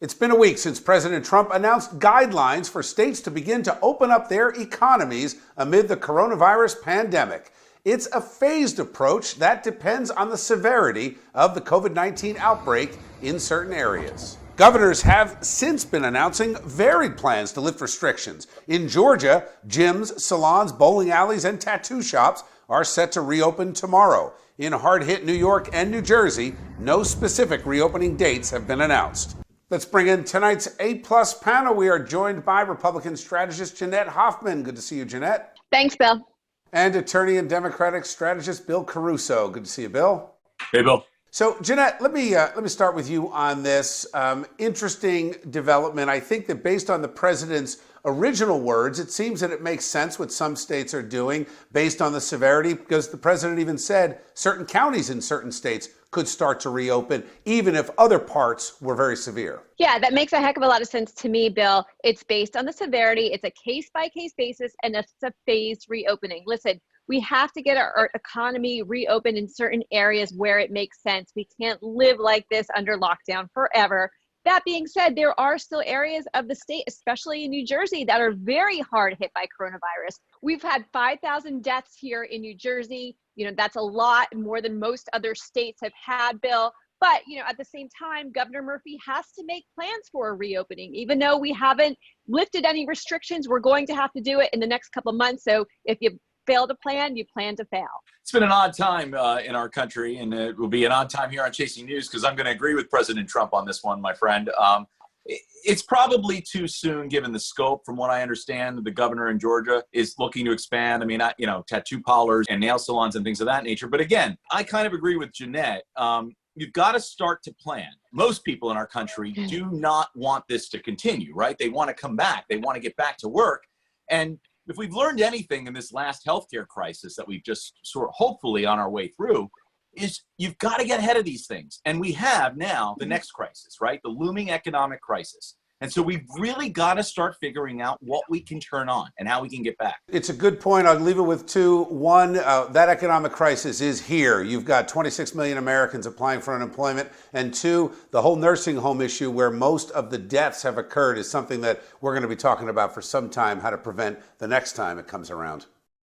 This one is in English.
It's been a week since President Trump announced guidelines for states to begin to open up their economies amid the coronavirus pandemic. It's a phased approach that depends on the severity of the COVID-19 outbreak in certain areas. Governors have since been announcing varied plans to lift restrictions. In Georgia, gyms, salons, bowling alleys, and tattoo shops are set to reopen tomorrow. In hard-hit New York and New Jersey, no specific reopening dates have been announced. Let's bring in tonight's A-plus panel. We are joined by Republican strategist Jeanette Hoffman. Good to see you, Jeanette. Thanks, Bill. And attorney and Democratic strategist Bill Caruso. Good to see you, Bill. Hey, Bill. So, Jeanette, let me start with you on this interesting development. I think that based on the president's original words, it seems that it makes sense what some states are doing based on the severity, because the president even said certain counties in certain states could start to reopen, even if other parts were very severe. Yeah, that makes a heck of a lot of sense to me, Bill. It's based on the severity. It's a case-by-case basis, and it's a phased reopening. Listen, we have to get our economy reopened in certain areas where it makes sense. We can't live like this under lockdown forever. That being said, there are still areas of the state, especially in New Jersey, that are very hard hit by coronavirus. We've had 5,000 deaths here in New Jersey. You know, that's a lot more than most other states have had, Bill. But, you know, at the same time, Governor Murphy has to make plans for a reopening. Even though we haven't lifted any restrictions, we're going to have to do it in the next couple of months. So if you fail to plan, you plan to fail. It's been an odd time in our country, and it will be an odd time here on Chasing News, because I'm going to agree with President Trump on this one, my friend. It's probably too soon, given the scope. From what I understand, the governor in Georgia is looking to expand. I mean, tattoo parlors and nail salons and things of that nature. But again, I kind of agree with Jeanette. You've got to start to plan. Most people in our country do not want this to continue, right? They want to come back. They want to get back to work. And if we've learned anything in this last healthcare crisis that we've just sort of hopefully on our way through, is you've got to get ahead of these things. And we have now the next crisis, right? The looming economic crisis. And so we've really got to start figuring out what we can turn on and how we can get back. It's a good point. I'll leave it with two. One, that economic crisis is here. You've got 26 million Americans applying for unemployment. And two, the whole nursing home issue, where most of the deaths have occurred, is something that we're going to be talking about for some time, how to prevent the next time it comes around.